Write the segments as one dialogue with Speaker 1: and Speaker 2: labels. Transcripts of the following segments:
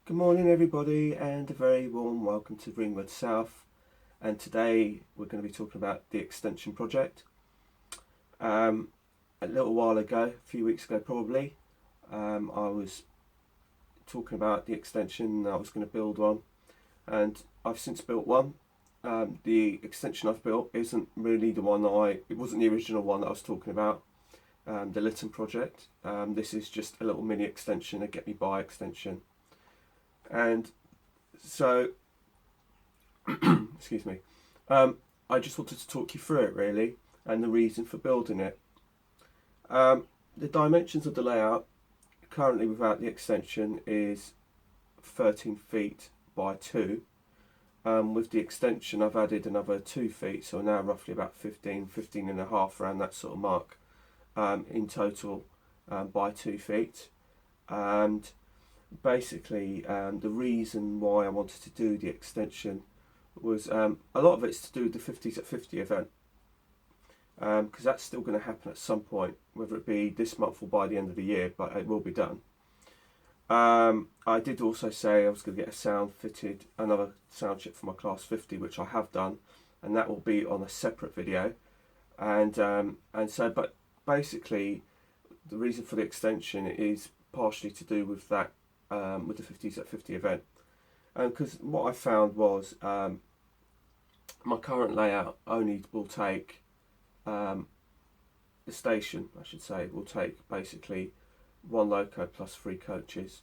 Speaker 1: Good morning everybody and a very warm welcome to Ringwood South, and today we're going to be talking about the extension project. A little while ago, a few weeks ago probably, I was talking about the extension I was going to build one, and I've since built one. The extension I've built isn't really the one it wasn't the original one that I was talking about, the Lytton project. This is just a little mini extension, a get me by extension. And so, excuse me, I just wanted to talk you through it really, and the reason for building it. The dimensions of the layout currently without the extension is 13 feet by 2. With the extension I've added another 2 feet, so now roughly about 15 and a half, around that sort of mark, in total, by 2 feet. And basically, the reason why I wanted to do the extension was, a lot of it's to do with the 50s at 50 event, because that's still going to happen at some point, whether it be this month or by the end of the year, but it will be done. I did also say I was going to get another sound chip for my class 50, which I have done, and that will be on a separate video. But basically the reason for the extension is partially to do with that, with the 50s at 50 event, because what I found was, my current layout only will take, the station I should say will take basically one loco plus 3 coaches,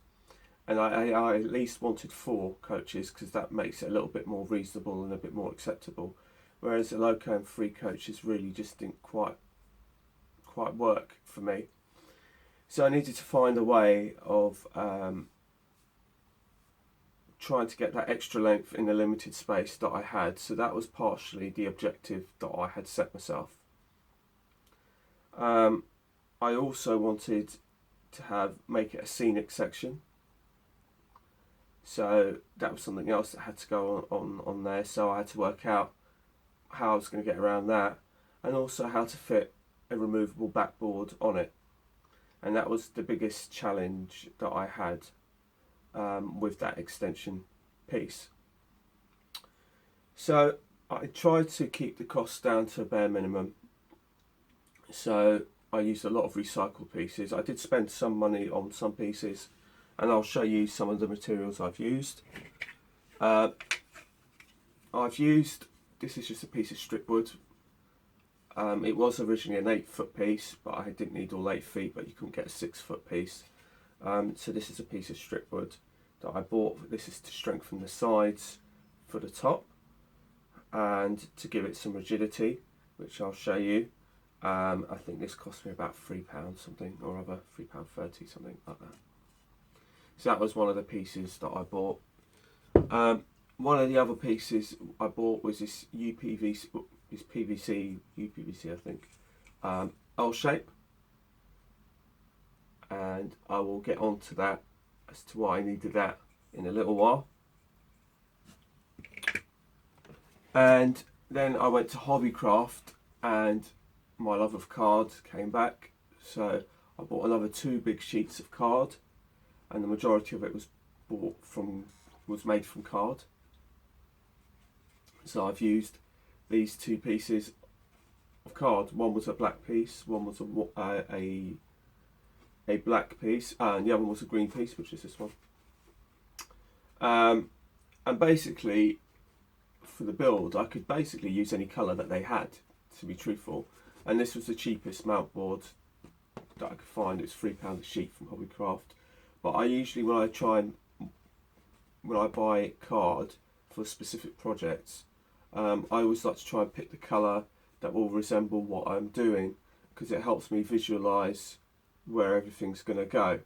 Speaker 1: and I at least wanted 4 coaches because that makes it a little bit more reasonable and a bit more acceptable, whereas a loco and 3 coaches really just didn't quite work for me. So I needed to find a way of trying to get that extra length in the limited space that I had. So that was partially the objective that I had set myself. I also wanted to make it a scenic section, so that was something else that had to go on there. So I had to work out how I was going to get around that, and also how to fit a removable backboard on it. And that was the biggest challenge that I had, with that extension piece. So I tried to keep the costs down to a bare minimum, so I used a lot of recycled pieces. I did spend some money on some pieces, and I'll show you some of the materials I've used. This is just a piece of strip wood. It was originally an 8-foot piece, but I didn't need all 8 feet, but you couldn't get a 6-foot piece. So this is a piece of strip wood that I bought. This is to strengthen the sides for the top and to give it some rigidity, which I'll show you. I think this cost me about £3 something or other, £3.30, something like that. So that was one of the pieces that I bought. One of the other pieces I bought was this PVC, I think, L shape, and I will get on to that as to why I needed that in a little while. And then I went to Hobbycraft, and my love of cards came back, so I bought another 2 big sheets of card, and the majority of it was made from card. So I've used these 2 pieces of card. One was a black piece, one was a black piece, and the other one was a green piece, which is this one. And basically, for the build, I could basically use any colour that they had, to be truthful. And this was the cheapest mount board that I could find. It's £3 a sheet from Hobbycraft. But I usually, when I buy card for specific projects, I always like to try and pick the colour that will resemble what I'm doing, because it helps me visualise where everything's going to go.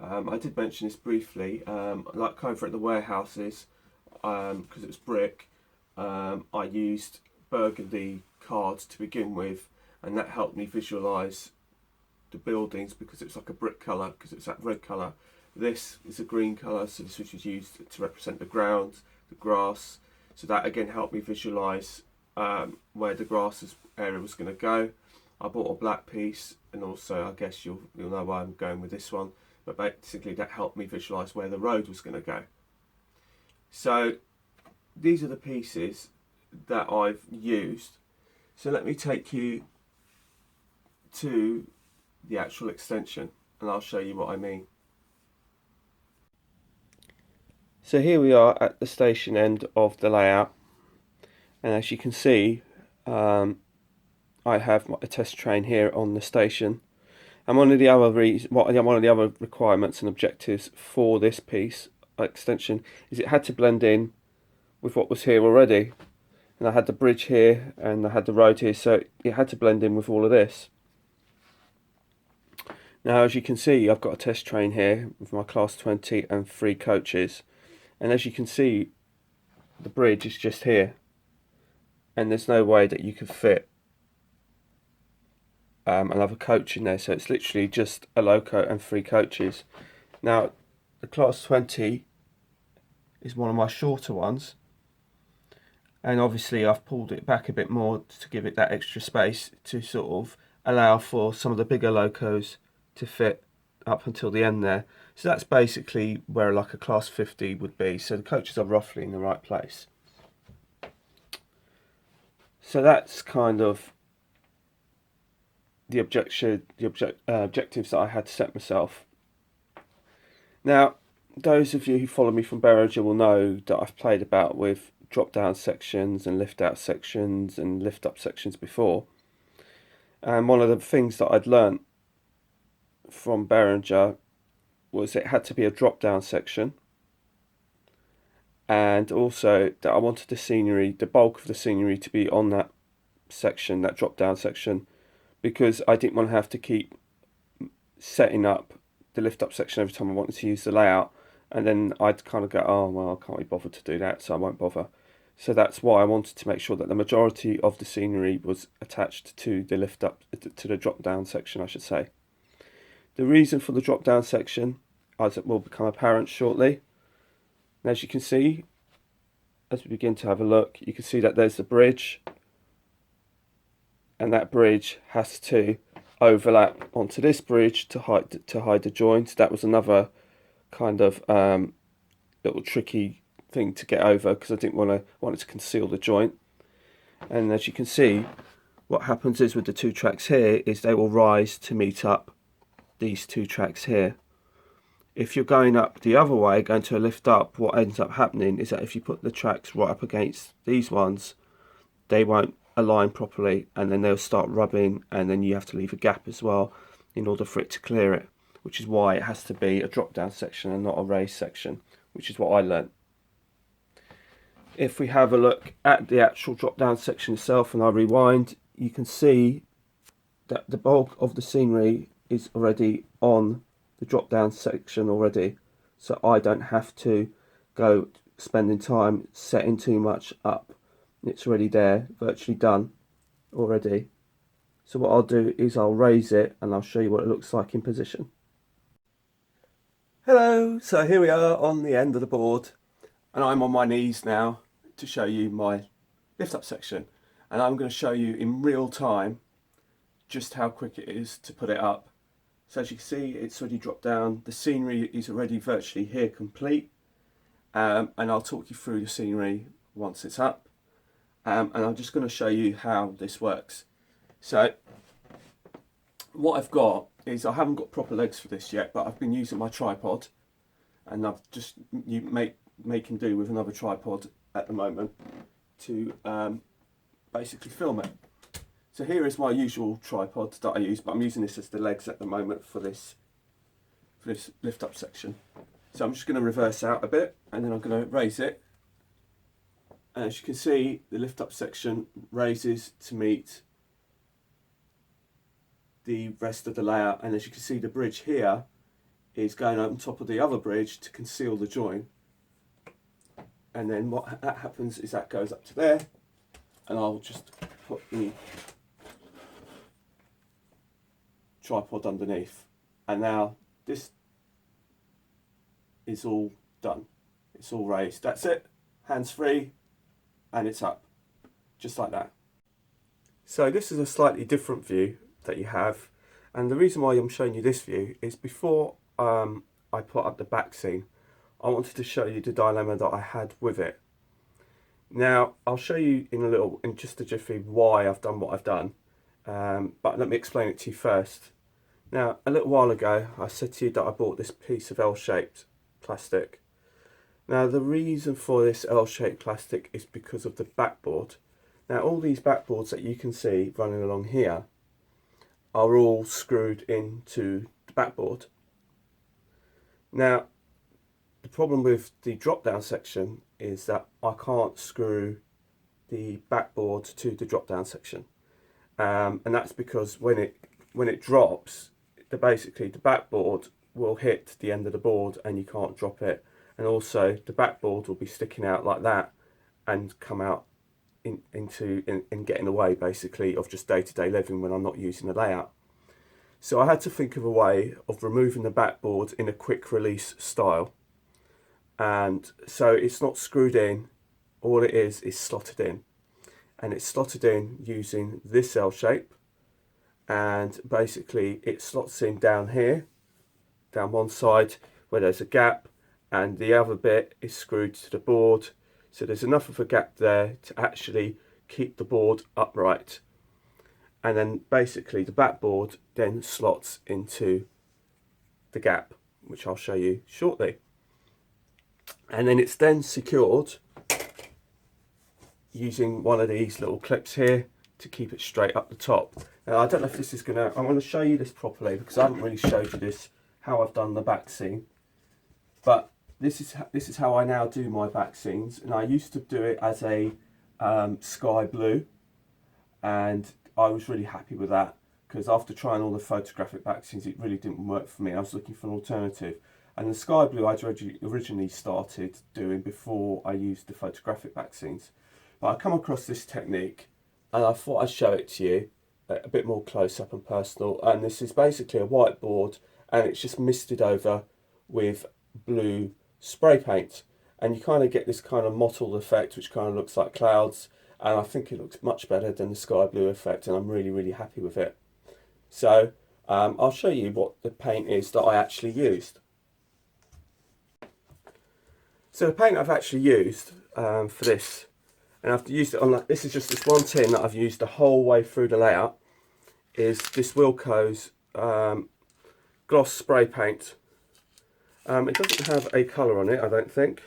Speaker 1: I did mention this briefly, like over at the warehouses, because it was brick, I used burgundy cards to begin with, and that helped me visualise the buildings because it's like a brick colour, because it's that red colour. This is a green colour, so this was used to represent the ground, the grass, so that again helped me visualise where the grass area was going to go. I bought a black piece, and also I guess you'll know why I'm going with this one. but basically that helped me visualise where the road was going to go. So these are the pieces that I've used. So let me take you to the actual extension and I'll show you what I mean. So here we are at the station end of the layout, and as you can see, I have a test train here on the station. And one of the other requirements and objectives for this piece extension is it had to blend in with what was here already. And I had the bridge here and I had the road here, so it had to blend in with all of this. Now, as you can see, I've got a test train here with my class 20 and 3 coaches. And as you can see, the bridge is just here. And there's no way that you could fit another coach in there. So it's literally just a loco and 3 coaches. Now, the class 20 is one of my shorter ones. And obviously I've pulled it back a bit more to give it that extra space to sort of allow for some of the bigger locos to fit up until the end there. So that's basically where like a class 50 would be. So the coaches are roughly in the right place. So that's kind of the objectives that I had to set myself. Now, those of you who follow me from Behringer will know that I've played about with drop down sections and lift out sections and lift up sections before. And one of the things that I'd learnt from Behringer was it had to be a drop down section, and also that I wanted the scenery, the bulk of the scenery, to be on that section, that drop down section, because I didn't want to have to keep setting up the lift up section every time I wanted to use the layout, and then I'd kind of go, oh well, I can't be bothered to do that, so I won't bother. So that's why I wanted to make sure that the majority of the scenery was attached to the lift up, to the drop down section, I should say. The reason for the drop down section, as it will become apparent shortly. And as you can see, as we begin to have a look, you can see that there's the bridge, and that bridge has to overlap onto this bridge to hide the joint. That was another kind of little tricky thing to get over, because I didn't want it to conceal the joint. And as you can see, what happens is with the 2 tracks here is they will rise to meet up these 2 tracks here. If you're going up the other way, going to a lift up, what ends up happening is that if you put the tracks right up against these ones, they won't align properly, and then they'll start rubbing, and then you have to leave a gap as well in order for it to clear it, which is why it has to be a drop down section and not a raised section, which is what I learnt. If we have a look at the actual drop down section itself and I rewind, you can see that the bulk of the scenery is already on the drop down section already, so I don't have to go spending time setting too much up. It's already there, virtually done already. So what I'll do is I'll raise it and I'll show you what it looks like in position. Hello, so here we are on the end of the board, and I'm on my knees now to show you my lift up section, and I'm going to show you in real time just how quick it is to put it up. So as you can see, it's already dropped down, the scenery is already virtually here complete, and I'll talk you through the scenery once it's up, and I'm just going to show you how this works. So what I've got is, I haven't got proper legs for this yet, but I've been using my tripod, and I've just making do with another tripod at the moment to basically film it. So here is my usual tripod that I use, but I'm using this as the legs at the moment for this lift up section. So I'm just going to reverse out a bit, and then I'm going to raise it. And as you can see, the lift up section raises to meet the rest of the layout, and as you can see, the bridge here is going on top of the other bridge to conceal the join. And then what that happens is that goes up to there, and I'll just put the tripod underneath, and now this is all done. It's all raised. That's it, hands free, and it's up just like that. So this is a slightly different view that you have, and the reason why I'm showing you this view is before I put up the Backscene, I wanted to show you the dilemma that I had with it. Now, I'll show you in just a jiffy why I've done what I've done, but let me explain it to you first. Now, a little while ago, I said to you that I bought this piece of L-shaped plastic. Now, the reason for this L-shaped plastic is because of the backboard. Now, all these backboards that you can see running along here are all screwed into the backboard. Now, the problem with the drop-down section is that I can't screw the backboard to the drop-down section, and that's because when it drops, basically the backboard will hit the end of the board and you can't drop it, and also the backboard will be sticking out like that and come out and get in the way basically of just day-to-day living when I'm not using the layout. So I had to think of a way of removing the backboard in a quick release style. And so it's not screwed in, all it is slotted in. And it's slotted in using this L shape. And basically it slots in down here, down one side where there's a gap, and the other bit is screwed to the board. So there's enough of a gap there to actually keep the board upright. And then basically the backboard then slots into the gap, which I'll show you shortly. And then it's then secured using one of these little clips here to keep it straight up the top. Now, I don't know if this is I'm going to show you this properly because I haven't really showed you this, how I've done the Backscene. But this is how I now do my Backscenes, and I used to do it as a sky blue, and I was really happy with that because after trying all the photographic Backscenes, it really didn't work for me. I was looking for an alternative. And the sky blue I originally started doing before I used the photographic Backscenes. But I come across this technique and I thought I'd show it to you a bit more close up and personal. And this is basically a whiteboard and it's just misted over with blue spray paint. And you kind of get this kind of mottled effect which kind of looks like clouds. And I think it looks much better than the sky blue effect, and I'm really, really happy with it. So I'll show you what the paint is that I actually used. So the paint I've actually used for this, and I've used it on this is just this one tin that I've used the whole way through the layout, is this Wilko's gloss spray paint. It doesn't have a colour on it, I don't think.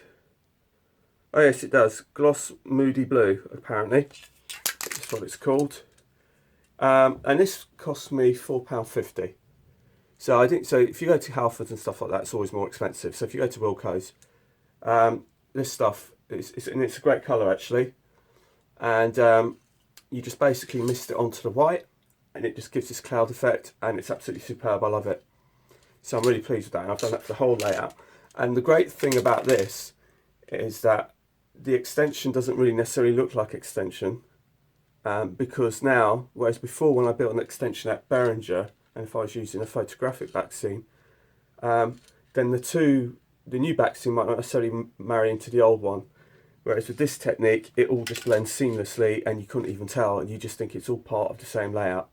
Speaker 1: Oh yes, it does. Gloss Moody Blue, apparently. That's what it's called. And this cost me £4.50. So if you go to Halfords and stuff like that, it's always more expensive. So if you go to Wilko's, this stuff and it's a great colour actually, and you just basically mist it onto the white and it just gives this cloud effect, and it's absolutely superb. I love it. So I'm really pleased with that, and I've done that for the whole layout. And the great thing about this is that the extension doesn't really necessarily look like extension, because now, whereas before when I built an extension at Behringer, and if I was using a photographic Backscene, then the new Backscene might not necessarily marry into the old one. Whereas with this technique, it all just blends seamlessly and you couldn't even tell, and you just think it's all part of the same layout.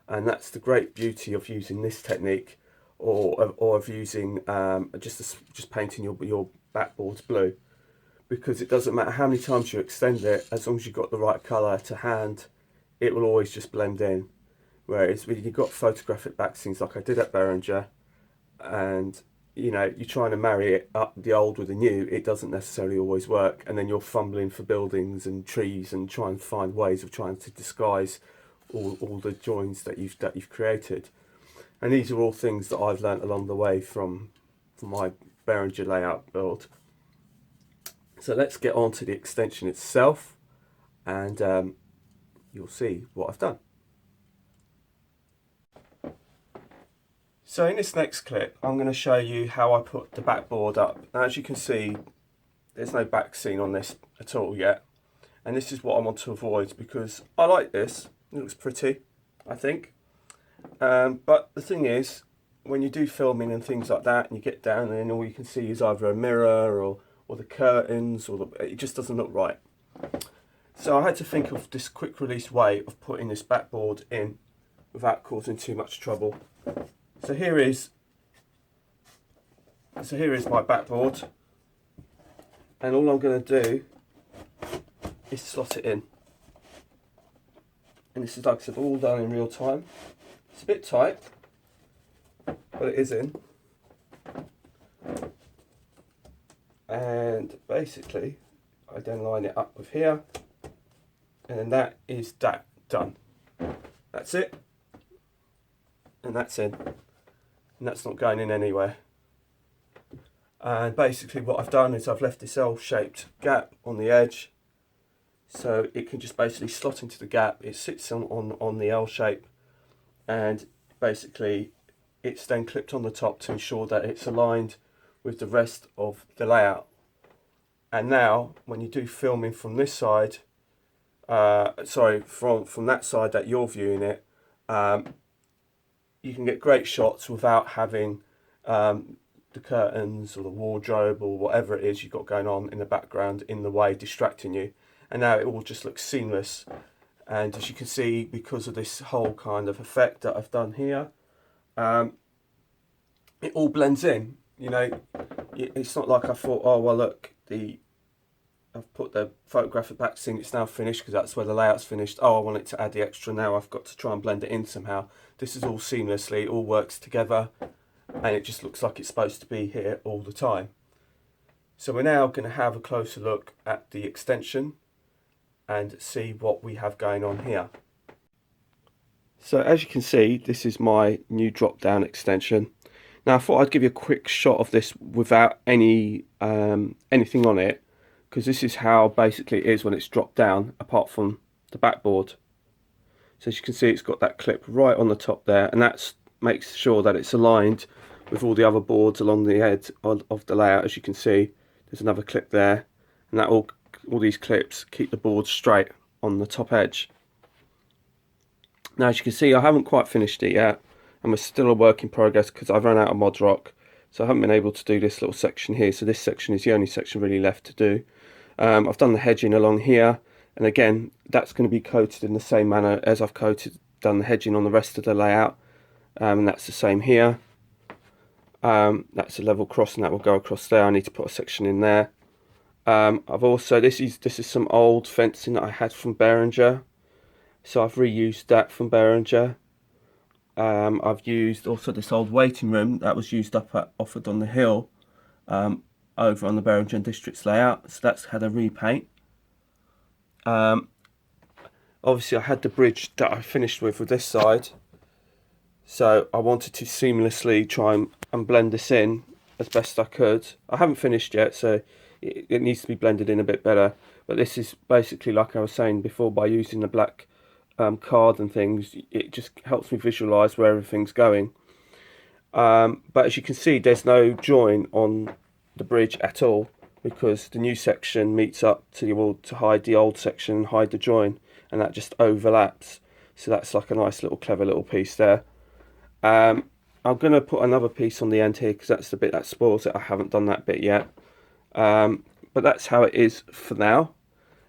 Speaker 1: And that's the great beauty of using this technique, or of using just painting your backboards blue, because it doesn't matter how many times you extend it, as long as you've got the right colour to hand, it will always just blend in. Whereas when you've got photographic Backscenes like I did at Behringer, and you know, you're trying to marry it up, the old with the new, it doesn't necessarily always work, and then you're fumbling for buildings and trees and trying to find ways of trying to disguise all the joins that you've created. And these are all things that I've learnt along the way from my Behringer layout build. So let's get on to the extension itself, and you'll see what I've done. So in this next clip, I'm going to show you how I put the backboard up. Now, as you can see, there's no Backscene on this at all yet. And this is what I want to avoid, because I like this. It looks pretty, I think. But the thing is, when you do filming and things like that, and you get down and all you can see is either a mirror or the curtains, it just doesn't look right. So I had to think of this quick release way of putting this backboard in without causing too much trouble. So here is So here is my backboard, and all I'm going to do is slot it in. And this is, like I said, all done in real time. It's a bit tight, but it is in. And basically, I then line it up with here, and then that is that done. That's it, and that's in, and that's not going in anywhere. And basically what I've done is I've left this L-shaped gap on the edge, so it can just basically slot into the gap. It sits on the L shape, and basically it's then clipped on the top to ensure that it's aligned with the rest of the layout. And now when you do filming from this side, from that side that you're viewing it, you can get great shots without having the curtains or the wardrobe or whatever it is you've got going on in the background in the way, distracting you. And now it all just looks seamless. And as you can see, because of this whole kind of effect that I've done here, it all blends in. You know, it's not like I thought, oh well, look, I've put the photograph at Backscene, it's now finished because that's where the layout's finished. Oh, I want it to add the extra now, I've got to try and blend it in somehow. This is all seamlessly, it all works together, and it just looks like it's supposed to be here all the time. So we're now going to have a closer look at the extension and see what we have going on here. So as you can see, this is my new drop down extension. Now I thought I'd give you a quick shot of this without any anything on it, because this is how basically it is when it's dropped down, apart from the backboard. So as you can see, it's got that clip right on the top there, and that makes sure that it's aligned with all the other boards along the edge of the layout. As you can see, there's another clip there, and that all these clips keep the board straight on the top edge. Now as you can see, I haven't quite finished it yet, and we're still a work in progress because I've run out of mod rock, so I haven't been able to do this little section here. So this section is the only section really left to do. I've done the hedging along here, and again that's going to be coated in the same manner as I've done the hedging on the rest of the layout, and that's the same here. That's a level cross, and that will go across there. I need to put a section in there. I've also, this is some old fencing that I had from Behringer, so I've reused that from Behringer. I've used also this old waiting room that was used up at Offord on the Hill, over on the Behringer and Districts layout, so that's had a repaint. Obviously I had the bridge that I finished with this side, so I wanted to seamlessly try and blend this in as best I could. I haven't finished yet, so it needs to be blended in a bit better, but this is basically, like I was saying before, by using the black card and things, it just helps me visualize where everything's going. But as you can see, there's no join on the bridge at all, because the new section meets up to the wall to hide the old section and hide the join, and that just overlaps. So that's like a nice little clever little piece there. I'm going to put another piece on the end here because that's the bit that spoils it. I haven't done that bit yet. But that's how it is for now.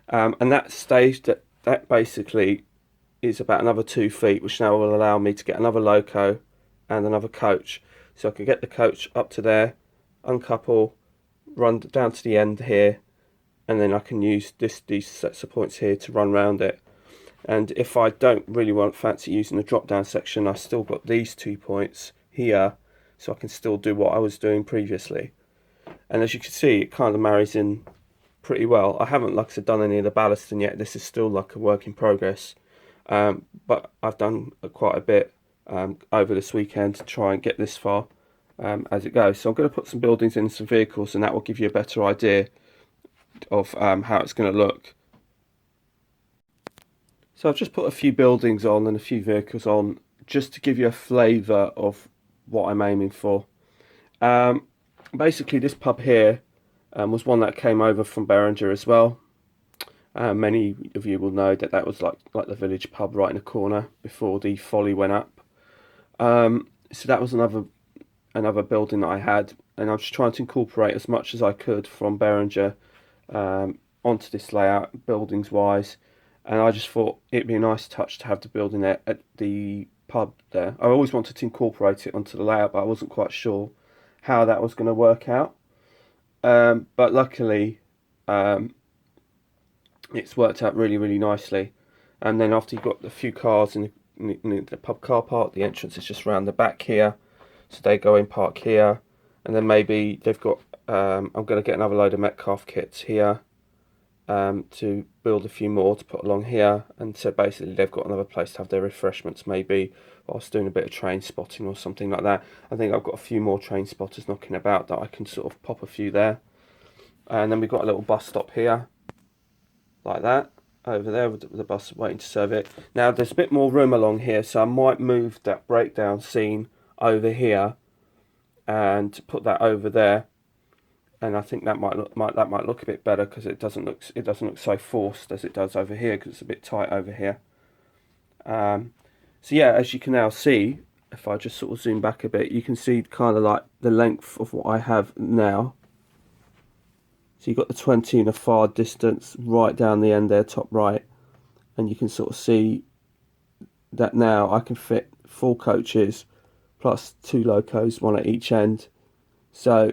Speaker 1: And that stage, that basically is about another 2 feet, which now will allow me to get another loco and another coach. So I can get the coach up to there, uncouple, run down to the end here, and then I can use these sets of points here to run around it. And if I don't really fancy using the drop down section, I've still got these 2 points here, so I can still do what I was doing previously. And as you can see, it kind of marries in pretty well. I haven't, like I said, done any of the ballasting yet. This is still like a work in progress, but I've done quite a bit over this weekend to try and get this far as it goes. So I'm going to put some buildings in some vehicles, and that will give you a better idea of how it's going to look. So I've just put a few buildings on and a few vehicles on, just to give you a flavour of what I'm aiming for. Basically this pub here was one that came over from Behringer as well. Many of you will know that that was like the village pub right in the corner before the folly went up. So that was another building that I had, and I'm just trying to incorporate as much as I could from Behringer onto this layout, buildings wise. And I just thought it'd be a nice touch to have the building there at the pub there. I always wanted to incorporate it onto the layout, but I wasn't quite sure how that was going to work out. But luckily, it's worked out really, really nicely. And then after you've got a few cars in the pub car park, the entrance is just round the back here. So they go in, park here, and then maybe they've got, I'm going to get another load of Metcalf kits here to build a few more to put along here. And so basically they've got another place to have their refreshments maybe whilst doing a bit of train spotting or something like that. I think I've got a few more train spotters knocking about that I can sort of pop a few there. And then we've got a little bus stop here, like that, over there with the bus waiting to serve it. Now there's a bit more room along here, so I might move that breakdown scene over here and put that over there. And I think that might look a bit better because it doesn't look so forced as it does over here because it's a bit tight over here. So yeah, as you can now see, if I just sort of zoom back a bit, you can see kind of like the length of what I have now. So you've got the 20 in a far distance right down the end there, top right, and you can sort of see that now I can fit 4 coaches plus 2 locos, one at each end. So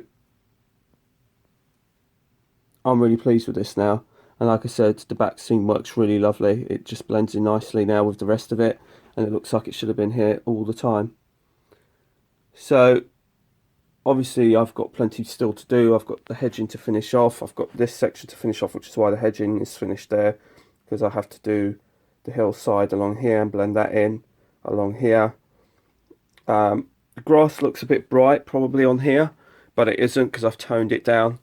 Speaker 1: I'm really pleased with this now, and like I said, the back scene works really lovely. It just blends in nicely now with the rest of it, and it looks like it should have been here all the time. So obviously I've got plenty still to do. I've got the hedging to finish off. I've got this section to finish off, which is why the hedging is finished there, because I have to do the hillside along here and blend that in along here. The grass looks a bit bright probably on here, but it isn't because I've toned it down.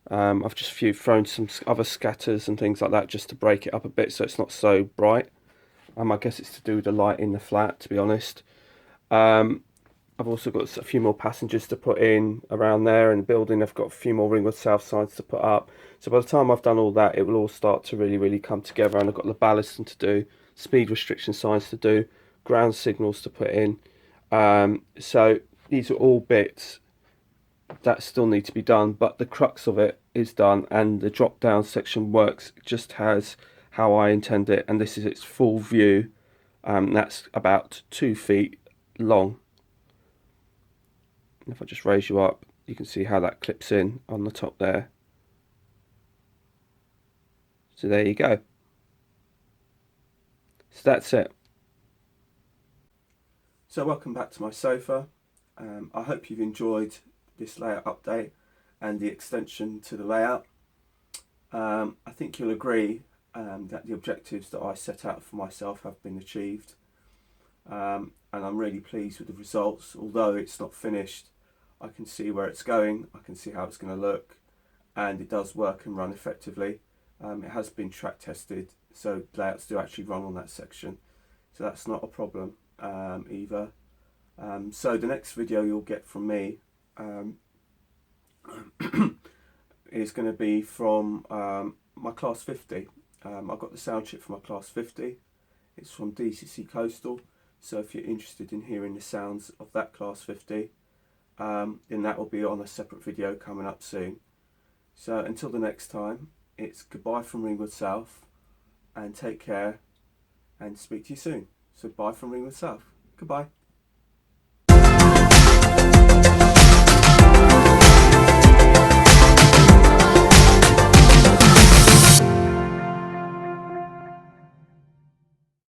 Speaker 1: I've just thrown some other scatters and things like that just to break it up a bit so it's not so bright. I guess it's to do with the light in the flat, to be honest. I've also got a few more passengers to put in around there in the building. I've got a few more Ringwood South signs to put up. So by the time I've done all that, it will all start to really, really come together. And I've got the ballasting to do, speed restriction signs to do, ground signals to put in. So these are all bits that still need to be done, but the crux of it is done, and the drop down section works just as how I intend it. And this is its full view. That's about 2 feet long. If I just raise you up, you can see how that clips in on the top there. So there you go. So that's it. So welcome back to my sofa. I hope you've enjoyed this layout update and the extension to the layout. I think you'll agree that the objectives that I set out for myself have been achieved. And I'm really pleased with the results. Although it's not finished, I can see where it's going, I can see how it's going to look, and it does work and run effectively. It has been track tested, so layouts do actually run on that section, so that's not a problem either. So the next video you'll get from me is going to be from my Class 50. I've got the sound chip for my Class 50. It's from DCC Coastal, so if you're interested in hearing the sounds of that Class 50, then that will be on a separate video coming up soon. So until the next time, it's goodbye from Ringwood South, and take care, and speak to you soon. So bye from Ringwood South. Goodbye.